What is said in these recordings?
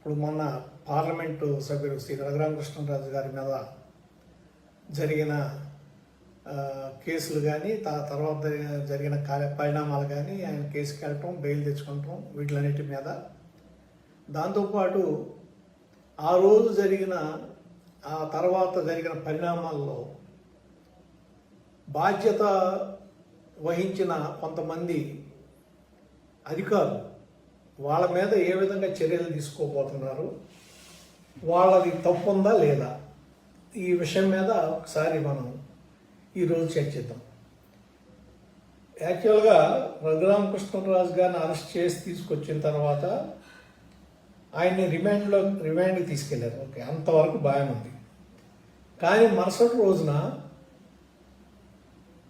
ఇప్పుడు మొన్న పార్లమెంటు సభ్యుడు శ్రీ రఘురామకృష్ణరాజు గారి మీద జరిగిన కేసులు కానీ తర్వాత జరిగిన పరిణామాలు కానీ ఆయన కేసుకి వెళ్ళటం బెయిల్ తెచ్చుకుంటాం వీటిలన్నిటి మీద దాంతోపాటు ఆ రోజు జరిగిన ఆ తర్వాత జరిగిన పరిణామాల్లో బాధ్యత వహించిన కొంతమంది అధికారులు వాళ్ళ మీద ఏ విధంగా చర్యలు తీసుకోబోతున్నారు, వాళ్ళది తప్పు ఉందా లేదా, ఈ విషయం మీద ఒకసారి మనం ఈరోజు చర్చిద్దాం. యాక్చువల్గా రఘురామకృష్ణరాజు గారిని అరెస్ట్ చేసి తీసుకొచ్చిన తర్వాత ఆయన్ని రిమాండ్కి తీసుకెళ్లారు. ఓకే, అంతవరకు బాగానే ఉంది. కానీ మరుసటి రోజున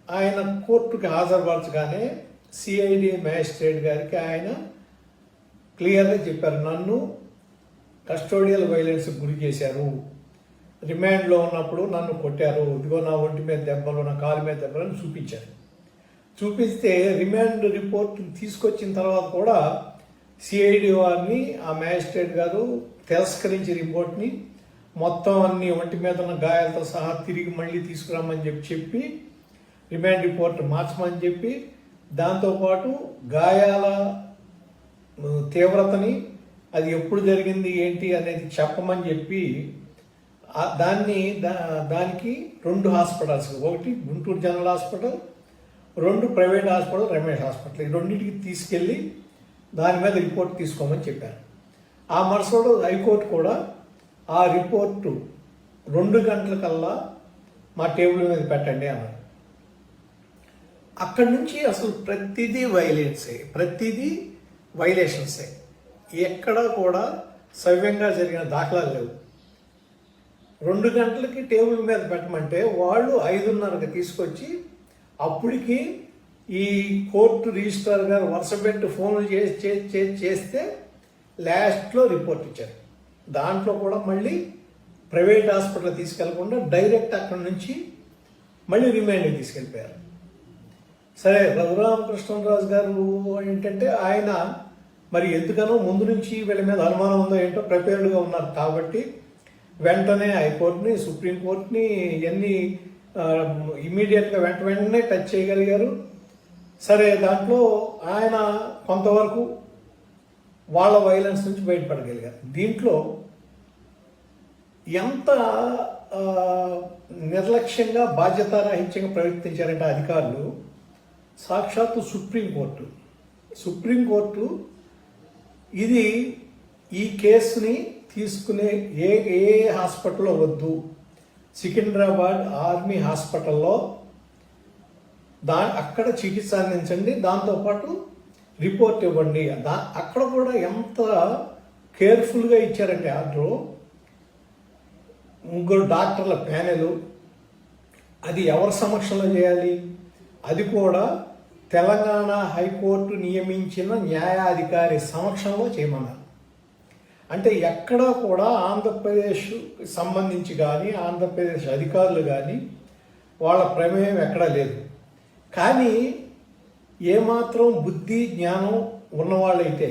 ఆయన కోర్టుకి హాజరుపరచగానే సిఐడి మ్యాజిస్ట్రేట్ గారికి ఆయన క్లియర్గా చెప్పారు, నన్ను కస్టోడియల్ వైలెన్స్కి గురి చేశారు, రిమాండ్లో ఉన్నప్పుడు నన్ను కొట్టారు, ఇదిగో నా ఒంటి మీద దెబ్బలు, నా కాలు మీద దెబ్బలు అని చూపించారు. చూపిస్తే రిమాండ్ రిపోర్ట్ తీసుకొచ్చిన తర్వాత కూడా సిఐడి వారిని ఆ మ్యాజిస్ట్రేట్ గారు తిరస్కరించి రిపోర్ట్ని మొత్తం అన్ని ఒంటి మీద ఉన్న గాయాలతో సహా తిరిగి మళ్ళీ తీసుకురామని చెప్పి రిమాండ్ రిపోర్ట్ మార్చమని చెప్పి దాంతోపాటు గాయాల తీవ్రతని అది ఎప్పుడు జరిగింది ఏంటి అనేది చెప్పమని చెప్పి దానికి 2 హాస్పిటల్స్, ఒకటి Guntur general hospital, 2 private hospital, Ramesh hospital, ఈ రెండింటికి తీసుకెళ్ళి దాని మీద రిపోర్ట్ తీసుకోమని చెప్పారు. ఆ మరుసటి హైకోర్టు కూడా ఆ రిపోర్టు 2 గంటలకల్లా మా టేబుల్ మీద పెట్టండి అన్నారు. అక్కడి నుంచి అసలు ప్రతిదీ వైలేషన్సే, ఎక్కడా కూడా సవ్యంగా జరిగిన దాఖలాలు లేవు. 2 గంటలకి టేబుల్ మీద పెట్టమంటే వాళ్ళు 5:30కి తీసుకొచ్చి అప్పటికి ఈ కోర్టు రిజిస్ట్రార్ గారు వరుసపెట్టి ఫోన్లు చేస్తే లాస్ట్లో రిపోర్ట్ ఇచ్చారు. దాంట్లో కూడా మళ్ళీ ప్రైవేట్ హాస్పిటల్ తీసుకెళ్లకుండా డైరెక్ట్ అక్కడి నుంచి మళ్ళీ రిమాండ్కి తీసుకెళ్ళిపోయారు. సరే, రఘురామకృష్ణరాజు గారు ఏంటంటే ఆయన మరి ఎందుకనో ముందు నుంచి వీళ్ళ మీద అనుమానం ఉందో ఏంటో ప్రిపేర్డ్గా ఉన్నారు కాబట్టి వెంటనే హైకోర్టుని, సుప్రీంకోర్టుని ఇవన్నీ ఇమ్మీడియట్గా వెంటనే టచ్ చేయగలిగారు. సరే, దాంట్లో ఆయన కొంతవరకు వాళ్ళ వైలెన్స్ నుంచి బయటపడగలిగారు. దీంట్లో ఎంత నిర్లక్ష్యంగా బాధ్యతారాహిత్యంగా ప్రవర్తించారంటే అధికారులు, సాక్షాత్తు సుప్రీంకోర్టు ఇది ఈ కేసుని తీసుకునే ఏ హాస్పిటల్లో వద్దు, సికింద్రాబాద్ ఆర్మీ హాస్పిటల్లో అక్కడ చికిత్స అందించండి, దాంతోపాటు రిపోర్ట్ ఇవ్వండి. అక్కడ కూడా ఎంత కేర్ఫుల్గా ఇచ్చారంటే ఆర్డరు. 3 డాక్టర్ల ప్యానెలు, అది ఎవరి సమక్షంలో చేయాలి, అది కూడా తెలంగాణ హైకోర్టు నియమించిన న్యాయాధికారి సమక్షంలో చేయమన్నారు. అంటే ఎక్కడా కూడా ఆంధ్రప్రదేశ్కి సంబంధించి కానీ ఆంధ్రప్రదేశ్ అధికారులు కానీ వాళ్ళ ప్రమేయం ఎక్కడా లేదు. కానీ ఏమాత్రం బుద్ధి జ్ఞానం ఉన్నవాళ్ళైతే,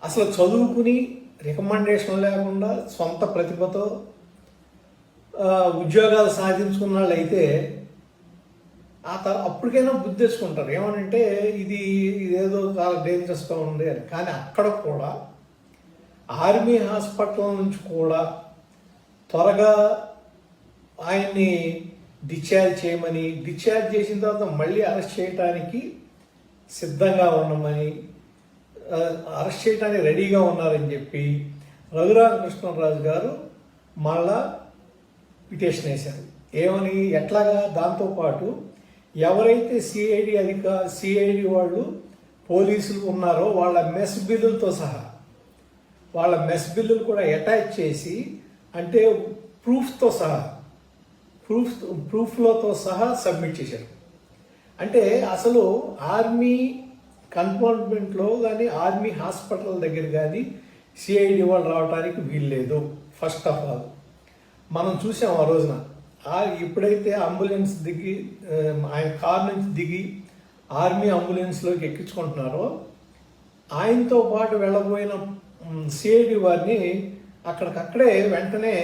అసలు చదువుకుని రికమెండేషన్ లేకుండా సొంత ప్రతిభతో ఉద్యోగాలు సాధించుకున్న వాళ్ళైతే అప్పటికైనా బుద్ధి తెచ్చుకుంటారు. ఏమనంటే ఇదేదో చాలా డేంజరస్గా ఉంది అని. కానీ అక్కడ కూడా ఆర్మీ హాస్పిటల్ నుంచి కూడా త్వరగా ఆయన్ని డిశ్చార్జ్ చేయమని, డిశ్చార్జ్ చేసిన తర్వాత మళ్ళీ అరెస్ట్ చేయడానికి సిద్ధంగా ఉండమని, అరెస్ట్ చేయడానికి రెడీగా ఉన్నారని చెప్పి రఘురామకృష్ణరాజు గారు మళ్ళా పిటిషన్ వేశారు. ఏమని, ఎట్లాగా, దాంతోపాటు ఎవరైతే సిఐడి వాళ్ళు పోలీసులు ఉన్నారో వాళ్ళ మెస్ బిల్లులతో సహా, వాళ్ళ మెస్ బిల్లులు కూడా అటాచ్ చేసి, అంటే ప్రూఫ్లతో సహా సబ్మిట్ చేశారు. అంటే అసలు ఆర్మీ కంటోన్మెంట్లో కానీ ఆర్మీ హాస్పిటల్ దగ్గర కానీ సిఐడి వాళ్ళు రావడానికి వీల్లేదు. ఫస్ట్ ఆఫ్ ఆల్ మనం చూసాం ఆ రోజున ఎప్పుడైతే అంబులెన్స్ దిగి ఆయన కార్ నుంచి దిగి ఆర్మీ అంబులెన్స్లోకి ఎక్కించుకుంటున్నారో, ఆయనతో పాటు వెళ్ళబోయిన సిఐడి వారిని అక్కడికక్కడే వెంటనే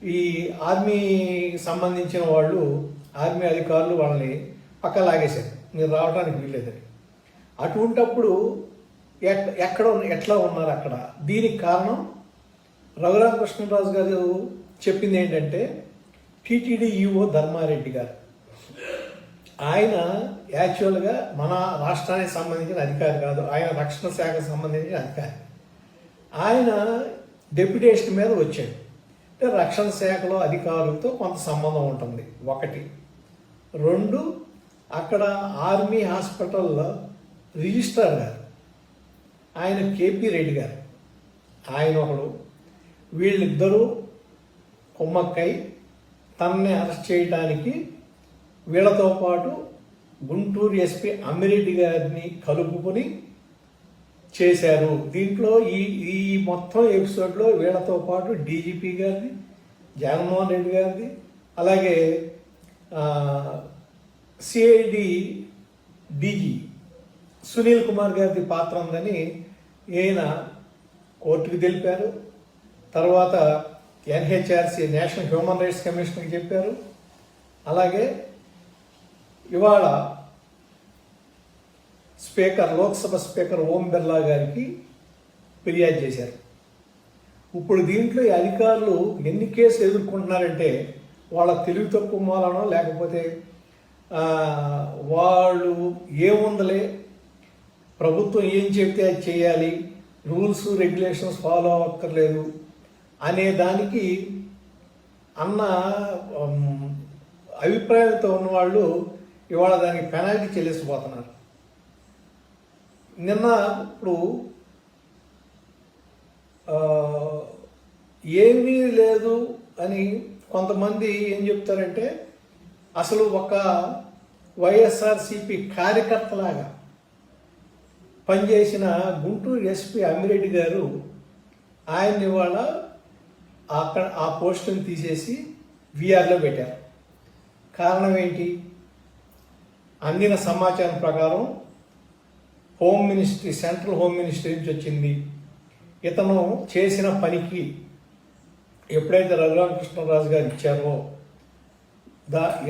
ఈ ఆర్మీ సంబంధించిన వాళ్ళు, ఆర్మీ అధికారులు వాళ్ళని పక్క లాగేశారు, మీరు రావడానికి వీల్లేదని. అటువంటప్పుడు ఎట్లా ఉన్నారు అక్కడ? దీనికి కారణం రఘురామకృష్ణరాజు గారు చెప్పింది ఏంటంటే, టీటీడీ ఈఓ ధర్మారెడ్డి గారు, ఆయన యాక్చువల్గా మన రాష్ట్రానికి సంబంధించిన అధికారి కాదు, ఆయన రక్షణ శాఖకు సంబంధించిన అధికారి. ఆయన డెప్యుటేషన్ మీద వచ్చాడు. అంటే రక్షణ శాఖలో అధికారులతో కొంత సంబంధం ఉంటుంది, ఒకటి. రెండు, అక్కడ ఆర్మీ హాస్పిటల్లో రిజిస్ట్రార్ గారు, ఆయన కేపీ రెడ్డి గారు, ఆయన ఒకడు. వీళ్ళిద్దరూ కుమ్మక్కై తనని అరెస్ట్ చేయడానికి వీళ్ళతో పాటు గుంటూరు ఎస్పీ అమ్మిరెడ్డి గారిని కలుపుకొని చేశారు. దీంట్లో ఈ మొత్తం ఎపిసోడ్లో వీళ్ళతో పాటు డీజీపీ గారిది, జగన్మోహన్ రెడ్డి గారిది, అలాగే సిఐడి డీజీ సునీల్ కుమార్ గారిది పాత్ర ఉందని ఈయన కోర్టుకు తెలిపారు. తర్వాత ఎన్హెచ్ఆర్సి, నేషనల్ హ్యూమన్ రైట్స్ కమిషన్కి చెప్పారు. అలాగే ఇవాళ లోక్సభ స్పీకర్ ఓం బిర్లా గారికి ఫిర్యాదు చేశారు. ఇప్పుడు దీంట్లో ఈ అధికారులు ఎన్ని కేసులు ఎదుర్కొంటున్నారంటే, వాళ్ళ తెలివి తక్కువ మూలనో లేకపోతే వాళ్ళు ఏముందలే, ప్రభుత్వం ఏం చెప్తే అది చేయాలి, రూల్స్ రెగ్యులేషన్స్ ఫాలో అవ్వక్కర్లేదు అనే దానికి అన్న అభిప్రాయంతో ఉన్నవాళ్ళు ఇవాళ దానికి పెనాల్టీ చెల్లిసిపోతున్నారు. నిన్న ఇప్పుడు ఏమీ లేదు అని కొంతమంది ఏం చెప్తారంటే, అసలు ఒక వైఎస్ఆర్సిపి కార్యకర్తలాగా పనిచేసిన గుంటూరు ఎస్పీ అమ్మిరెడ్డి గారు ఆయన్ని ఇవాళ అక్కడ ఆ పోస్టుని తీసేసి విఆర్లో పెట్టారు. కారణం ఏంటి? అందిన సమాచారం ప్రకారం home ministry, central home ministry నుంచి వచ్చింది. ఇతను చేసిన పనికి ఎప్పుడైతే రఘురామకృష్ణరాజు గారు ఇచ్చారో,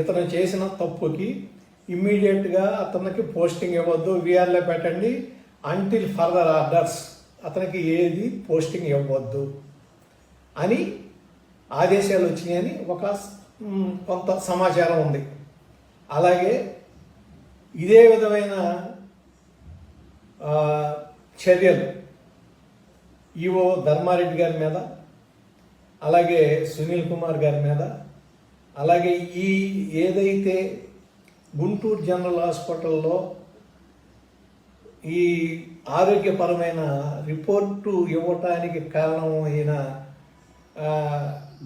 ఇతను చేసిన తప్పుకి ఇమ్మీడియట్గా అతనికి పోస్టింగ్ ఇవ్వద్దు, విఆర్లో పెట్టండి, అంటిల్ ఫర్దర్ ఆర్డర్స్ అతనికి ఏది పోస్టింగ్ ఇవ్వద్దు అని ఆదేశాలు వచ్చినాయని కొంత సమాచారం ఉంది. అలాగే ఇదే విధమైన చర్యలు ఈవో ధర్మారెడ్డి గారి మీద, అలాగే సునీల్ కుమార్ గారి మీద, అలాగే ఏదైతే గుంటూరు జనరల్ హాస్పిటల్లో ఈ ఆరోగ్యపరమైన రిపోర్టు ఇవ్వటానికి కారణమైన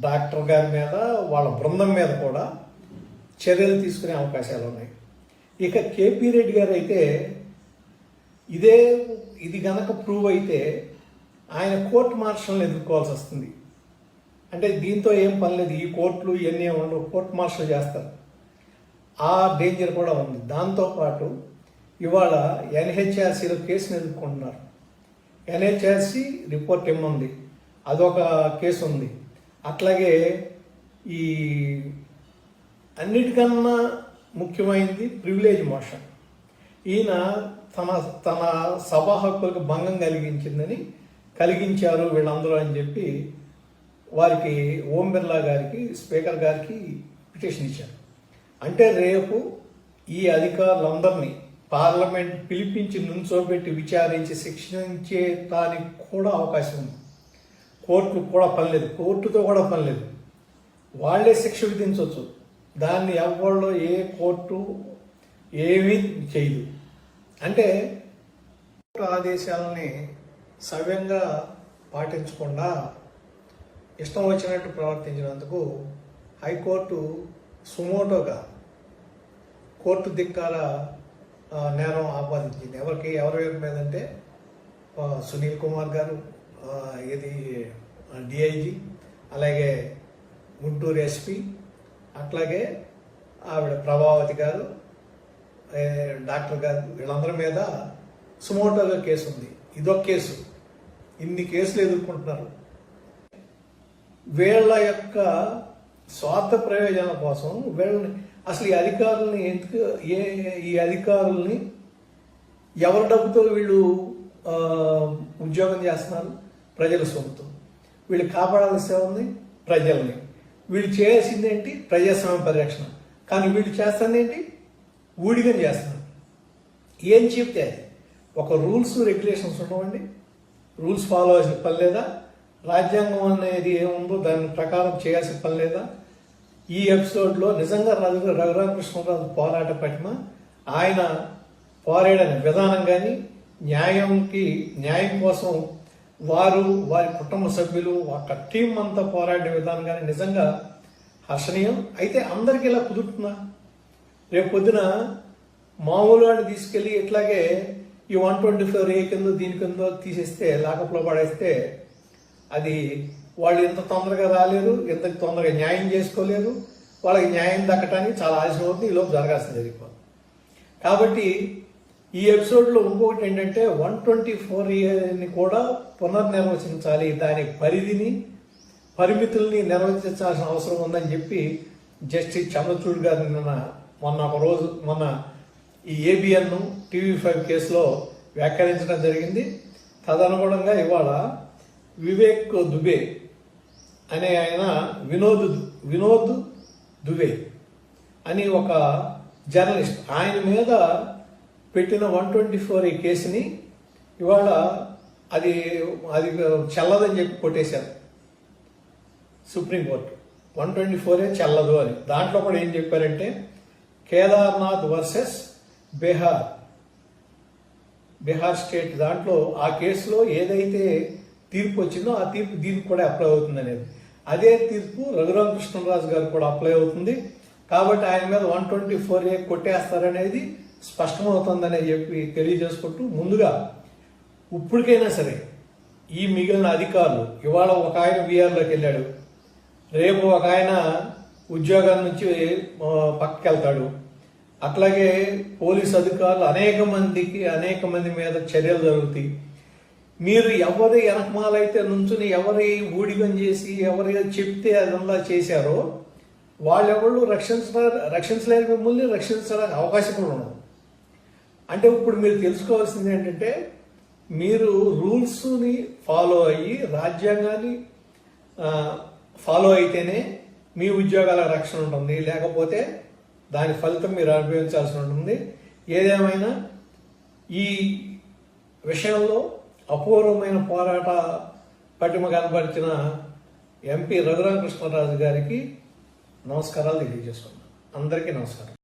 డాక్టర్ గారి మీద, వాళ్ళ బృందం మీద కూడా చర్యలు తీసుకునే అవకాశాలు ఉన్నాయి. ఇక కేపీ రెడ్డి గారు అయితే ఇది గనక ప్రూవ్ అయితే ఆయన కోర్టు మార్షల్ని ఎదుర్కోవాల్సి వస్తుంది. అంటే దీంతో ఏం పని లేదు, ఈ కోర్టులు ఇవన్నీ ఉండవు, కోర్టు మార్షల్ చేస్తారు. ఆ డేంజర్ కూడా ఉంది. దాంతోపాటు ఇవాళ ఎన్హెచ్ఆర్సీలో కేసును ఎదుర్కొంటున్నారు. ఎన్హెచ్ఆర్సీ రిపోర్ట్ ఏముంది, అదొక కేసు ఉంది. అట్లాగే ఈ అన్నిటికన్నా ముఖ్యమైనది ప్రివిలేజ్ మోషన్. ఈయన తన సభా హక్కులకు భంగం కలిగించారు వీళ్ళందరూ అని చెప్పి వారికి ఓం బిర్లా గారికి, స్పీకర్ గారికి పిటిషన్ ఇచ్చారు. అంటే రేపు ఈ అధికారులందరినీ పార్లమెంట్ పిలిపించి నుంచోబెట్టి విచారించి శిక్షించేటానికి కూడా అవకాశం ఉంది. కోర్టుకు కూడా పని లేదు, కోర్టుతో కూడా పని లేదు, వాళ్లే శిక్ష విధించవచ్చు. దాన్ని ఎవరిలో ఏ కోర్టు ఏమీ చేయదు. అంటే ఆదేశాలని సవ్యంగా పాటించకుండా ఇష్టం వచ్చినట్టు ప్రవర్తించినందుకు హైకోర్టు సుమోటోగా కోర్టు ధిక్కార నేరం ఆపాదించింది. ఎవరి మీద అంటే సునీల్ కుమార్ గారు, ఇది డిఐజీ, అలాగే గుంటూరు ఎస్పీ, అట్లాగే ఆవిడ ప్రభావతి గారు, డాక్టర్ గారు, వీళ్ళందరి మీద సుమోటోగా కేసు ఉంది. ఇదొక కేసు. ఇన్ని కేసులు ఎదుర్కొంటున్నారు. వీళ్ళ యొక్క స్వార్థ ప్రయోజనాల కోసం వీళ్ళని అసలు ఈ అధికారుల్ని ఎందుకు ఈ అధికారుల్ని ఎవరి డబ్బుతో వీళ్ళు ఉద్యోగం చేస్తున్నారు? ప్రజల సొమ్ముతో. వీళ్ళు కాపాడాల్సి ఉంది ప్రజల్ని. వీళ్ళు చేయాల్సింది ఏంటి? ప్రజాస్వామ్య పరిరక్షణ. కానీ వీళ్ళు చేస్తుంది ఏంటి? ఊడిగం చేస్తున్నారు. ఏం చెప్తే అది ఒక రూల్స్ రెగ్యులేషన్స్ ఉండవండి. రూల్స్ ఫాలో అవ్వాల్సిన పని లేదా? రాజ్యాంగం అనేది ఏముందో దాని ప్రకారం చేయాల్సిన పని లేదా? ఈ ఎపిసోడ్లో నిజంగా రఘురామకృష్ణరాజు పోరాట పటిమ, ఆయన పోరాడిన విధానం కానీ, న్యాయం కోసం వారి కుటుంబ సభ్యులు ఒక టీం అంతా పోరాడిన విధానం కానీ నిజంగా హర్షణీయం. అయితే అందరికీ ఇలా కుదురుతుందా? రేపు పొద్దున మామూలు వాడిని తీసుకెళ్లి ఇట్లాగే ఈ 124A కింద దీని కింద తీసేస్తే, లాకప్లో పడేస్తే అది వాళ్ళు ఎంత తొందరగా రాలేరు, ఎంత తొందరగా న్యాయం చేసుకోలేరు. వాళ్ళకి న్యాయం దక్కటానికి చాలా ఆలస్యం అవుతుంది. ఈలోపు జరగాల్సింది జరిగిపోతుంది. కాబట్టి ఈ ఎపిసోడ్లో ఇంకొకటి ఏంటంటే 124Aని కూడా పునర్నిర్వచించాలి. దాని పరిమితుల్ని నిర్వచించాల్సిన అవసరం ఉందని చెప్పి జస్టిస్ చంద్రచూడ్ గారు మొన్న ఈ ABN TV5 కేసులో వ్యాఖ్యానించడం జరిగింది. తదనుగుణంగా ఇవాళ వివేక్ దుబే అనే ఆయన వినోద్ దుబే అని ఒక జర్నలిస్ట్, ఆయన మీద పెట్టిన 124A కేసుని ఇవాళ అది చెల్లదని చెప్పి కొట్టేశారు సుప్రీంకోర్టు. 124A చెల్లదు అని. దాంట్లో కూడా ఏం చెప్పారంటే కేదార్నాథ్ వర్సెస్ బీహార్ స్టేట్, దాంట్లో ఆ కేసులో ఏదైతే తీర్పు వచ్చిందో ఆ తీర్పు దీనికి కూడా అప్లై అవుతుంది అనేది. అదే తీర్పు రఘురామకృష్ణరాజు గారు కూడా అప్లై అవుతుంది. కాబట్టి ఆయన మీద 124A కొట్టేస్తారనేది స్పష్టమవుతుందని చెప్పి తెలియజేసుకుంటూ, ముందుగా ఇప్పటికైనా సరే ఈ మిగిలిన అధికారులు, ఇవాళ ఒక ఆయన బీఆర్లోకి వెళ్ళాడు, రేపు ఒక ఆయన ఉద్యోగాల నుంచి పక్కకి వెళ్తాడు. అట్లాగే పోలీసు అధికారులు అనేక మంది మీద చర్యలు జరుగుతాయి. మీరు ఎవరి వెనకమాలైతే నుంచుని ఎవరి ఊడిగం చేసి ఎవరి చెప్తే అదంలా చేశారో వాళ్ళెవళ్ళు రక్షించలేని మిమ్మల్ని రక్షించడానికి అవకాశం కూడా ఉండదు. అంటే ఇప్పుడు మీరు తెలుసుకోవాల్సింది ఏంటంటే, మీరు రూల్స్ని ఫాలో అయ్యి రాజ్యాంగాన్ని ఫాలో అయితేనే మీ ఉద్యోగాల రక్షణ ఉంటుంది, లేకపోతే దాని ఫలితం మీరు అనుభవించాల్సి ఉంటుంది. ఏదేమైనా ఈ విషయంలో అపూర్వమైన పోరాట పటిమ కనపరిచిన ఎంపీ రఘురామకృష్ణరాజు గారికి నమస్కారాలు తెలియజేసుకున్నాను. అందరికీ నమస్కారం.